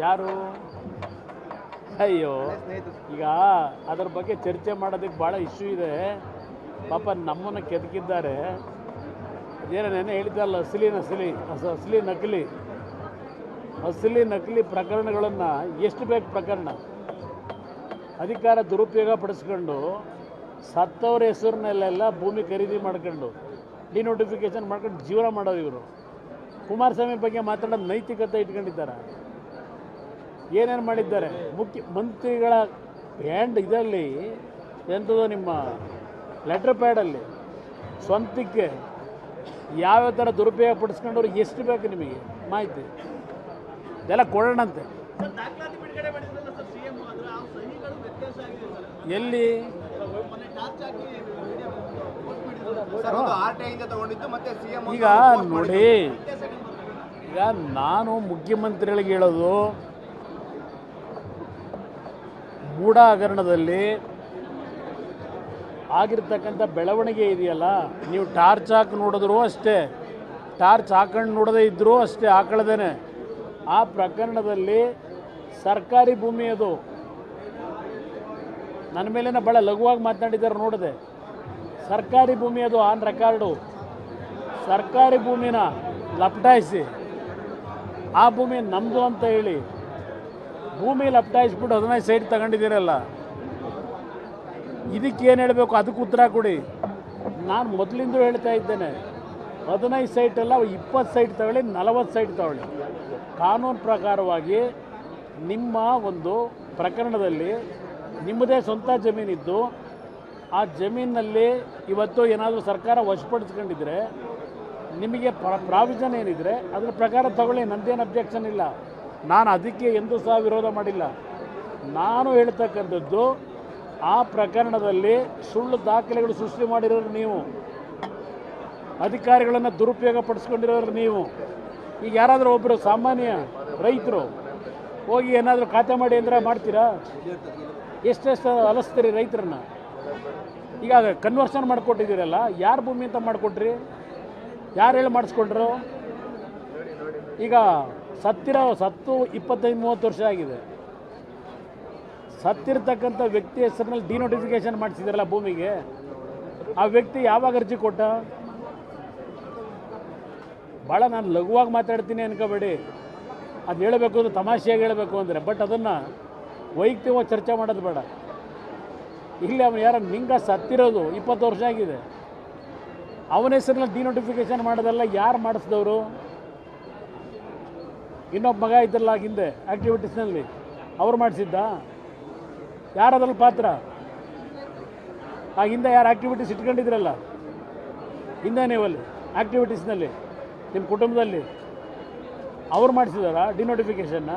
ಯಾರು? ಅಯ್ಯೋ, ಈಗ ಅದರ ಬಗ್ಗೆ ಚರ್ಚೆ ಮಾಡೋದಕ್ಕೆ ಭಾಳ ಇಶ್ಯೂ ಇದೆ. ಪಾಪ ನಮ್ಮನ್ನು ಕೆದಕಿದ್ದಾರೆ. ಅದೇನೋ ನೆನೆ ಹೇಳಿದ್ದಲ್ಲ, ಅಸಲಿ ನಕಲಿ ಪ್ರಕರಣಗಳನ್ನು ಎಷ್ಟು ಬೇಕು ಪ್ರಕರಣ ಅಧಿಕಾರ ದುರುಪಯೋಗ ಪಡಿಸ್ಕೊಂಡು ಸತ್ತವ್ರ ಹೆಸರಿನಲ್ಲೆಲ್ಲ ಭೂಮಿ ಖರೀದಿ ಮಾಡ್ಕೊಂಡು ಡಿನೋಟಿಫಿಕೇಶನ್ ಮಾಡ್ಕೊಂಡು ಜೀವನ ಮಾಡೋರು ಇವರು. ಕುಮಾರಸ್ವಾಮಿ ಬಗ್ಗೆ ಮಾತಾಡೋದು ನೈತಿಕತೆ ಇಟ್ಕೊಂಡಿದ್ದಾರೆ. ಏನೇನು ಮಾಡಿದ್ದಾರೆ ಮುಖ್ಯಮಂತ್ರಿಗಳ ಹ್ಯಾಂಡ್ ಇದರಲ್ಲಿ ಎಂಥದ್ದು ನಿಮ್ಮ ಲೆಟ್ರ್ ಪ್ಯಾಡಲ್ಲಿ ಸ್ವಂತಕ್ಕೆ ಯಾವ್ಯಾವ ಥರ ದುರುಪಯೋಗ ಪಡಿಸ್ಕೊಂಡವ್ರು ಎಷ್ಟು ಬೇಕು ನಿಮಗೆ ಮಾಹಿತಿ ಇದೆಲ್ಲ ಕೊಡೋಣಂತೆ. ಎಲ್ಲಿ ಈಗ ನೋಡಿ, ಈಗ ನಾನು ಮುಖ್ಯಮಂತ್ರಿಗಳಿಗೆ ಹೇಳೋದು, ಮೂಢ ಹಗರಣದಲ್ಲಿ ಆಗಿರ್ತಕ್ಕಂಥ ಬೆಳವಣಿಗೆ ಇದೆಯಲ್ಲ, ನೀವು ಟಾರ್ಚ್ ಹಾಕಿ ನೋಡಿದ್ರು ಅಷ್ಟೇ, ಟಾರ್ಚ್ ಹಾಕೊಂಡು ನೋಡದೇ ಇದ್ದರೂ ಅಷ್ಟೇ, ಹಾಕೊಳ್ಳದೇನೆ ಆ ಪ್ರಕರಣದಲ್ಲಿ ಸರ್ಕಾರಿ ಭೂಮಿ ಅದು. ನನ್ನ ಮೇಲೇನ ಭಾಳ ಲಘುವಾಗಿ ಮಾತನಾಡಿದ್ದಾರೆ ನೋಡಿದೆ. ಸರ್ಕಾರಿ ಭೂಮಿ ಅದು, ಆನ್ ರೆಕಾರ್ಡು. ಸರ್ಕಾರಿ ಭೂಮಿನ ಲಪಟಾಯಿಸಿ ಆ ಭೂಮಿ ನಮ್ಮದು ಅಂತ ಹೇಳಿ ಭೂಮಿ ಲಪಟಾಯಿಸ್ಬಿಟ್ಟು 15 ಸೈಟ್ ತಗೊಂಡಿದ್ದೀರಲ್ಲ, ಇದಕ್ಕೇನು ಹೇಳಬೇಕು? ಅದಕ್ಕೆ ಉತ್ತರ ಕೊಡಿ. ನಾನು ಮೊದಲಿಂದ ಹೇಳ್ತಾ ಇದ್ದೇನೆ, 15 ಸೈಟ್ ಅಲ್ಲ, 20 ಸೈಟ್ ತಗೊಳ್ಳಿ, 40 ಸೈಟ್ ತಗೊಳ್ಳಿ. ಕಾನೂನು ಪ್ರಕಾರವಾಗಿ ನಿಮ್ಮ ಒಂದು ಪ್ರಕರಣದಲ್ಲಿ ನಿಮ್ಮದೇ ಸ್ವಂತ ಜಮೀನಿದ್ದು ಆ ಜಮೀನಿನಲ್ಲಿ ಇವತ್ತು ಏನಾದರೂ ಸರ್ಕಾರ ವಶಪಡಿಸ್ಕೊಂಡಿದ್ರೆ ನಿಮಗೆ ಪ್ರಾವಿಷನ್ ಏನಿದ್ರೆ ಅದರ ಪ್ರಕಾರ ತಗೊಳ್ಳಿ, ನಂದೇನು ಅಬ್ಜೆಕ್ಷನ್ ಇಲ್ಲ. ನಾನು ಅದಕ್ಕೆ ಎಂದೂ ಸಹ ವಿರೋಧ ಮಾಡಿಲ್ಲ. ನಾನು ಹೇಳ್ತಕ್ಕಂಥದ್ದು, ಆ ಪ್ರಕರಣದಲ್ಲಿ ಸುಳ್ಳು ದಾಖಲೆಗಳು ಸೃಷ್ಟಿ ಮಾಡಿರೋರು ನೀವು, ಅಧಿಕಾರಿಗಳನ್ನು ದುರುಪಯೋಗ ಪಡಿಸ್ಕೊಂಡಿರೋರು ನೀವು. ಈಗ ಯಾರಾದರೂ ಒಬ್ಬರು ಸಾಮಾನ್ಯ ರೈತರು ಹೋಗಿ ಏನಾದರೂ ಖಾತೆ ಮಾಡಿ ಅಂದರೆ ಮಾಡ್ತೀರಾ? ಎಷ್ಟೆಷ್ಟು ಅಲಸ್ತೀರಿ ರೈತರನ್ನ? ಈಗ ಕನ್ವರ್ಷನ್ ಮಾಡಿಕೊಟ್ಟಿದ್ದೀರಲ್ಲ, ಯಾರು ಭೂಮಿ ಅಂತ ಮಾಡಿಕೊಟ್ರಿ? ಯಾರು ಹೇಳಿ ಮಾಡಿಸ್ಕೊಂಡ್ರು? ಈಗ ಸತ್ತು 25-30 ವರ್ಷ ಆಗಿದೆ. ಸತ್ತಿರ್ತಕ್ಕಂಥ ವ್ಯಕ್ತಿ ಹೆಸರಿನಲ್ಲಿ ಡಿನೋಟಿಫಿಕೇಶನ್ ಮಾಡಿಸಿದ್ರಲ್ಲ ಭೂಮಿಗೆ, ಆ ವ್ಯಕ್ತಿ ಯಾವಾಗ ಅರ್ಜಿ ಕೊಟ್ಟ? ಭಾಳ ನಾನು ಲಘುವಾಗಿ ಮಾತಾಡ್ತೀನಿ ಅನ್ಕೋಬೇಡಿ. ಅದು ಹೇಳಬೇಕು ಅಂದರೆ ತಮಾಷೆಯಾಗಿ ಹೇಳಬೇಕು ಅಂದರೆ, ಬಟ್ ಅದನ್ನು ವೈಯಕ್ತಿಕವಾಗಿ ಚರ್ಚೆ ಮಾಡೋದು ಬೇಡ. ಇಲ್ಲಿ ಅವನು ಯಾರ ನಿಂಗ ಸತ್ತಿರೋದು 20 ವರ್ಷ ಆಗಿದೆ. ಅವನ ಹೆಸರಿನಲ್ಲಿ ಡಿನೋಟಿಫಿಕೇಶನ್ ಮಾಡೋದಲ್ಲ, ಯಾರು ಮಾಡಿಸಿದವರು? ಇನ್ನೊಬ್ಬ ಮಗ ಇದ್ದಲ್ಲ ಹಿಂದೆ ಆ್ಯಕ್ಟಿವಿಟೀಸ್ನಲ್ಲಿ, ಅವ್ರು ಮಾಡಿಸಿದ್ದ? ಯಾರದ್ರಲ್ಲಿ ಪಾತ್ರ? ಆ ಹಿಂದೆ ಯಾರು ಆ್ಯಕ್ಟಿವಿಟೀಸ್ ಇಟ್ಕೊಂಡಿದ್ರಲ್ಲ ಹಿಂದೆ ನೀವಲ್ಲಿ ಆ್ಯಕ್ಟಿವಿಟೀಸ್ನಲ್ಲಿ ನಿಮ್ಮ ಕುಟುಂಬದಲ್ಲಿ, ಅವ್ರು ಮಾಡಿಸಿದಾರಾ ಡಿನೋಟಿಫಿಕೇಷನ್ನ?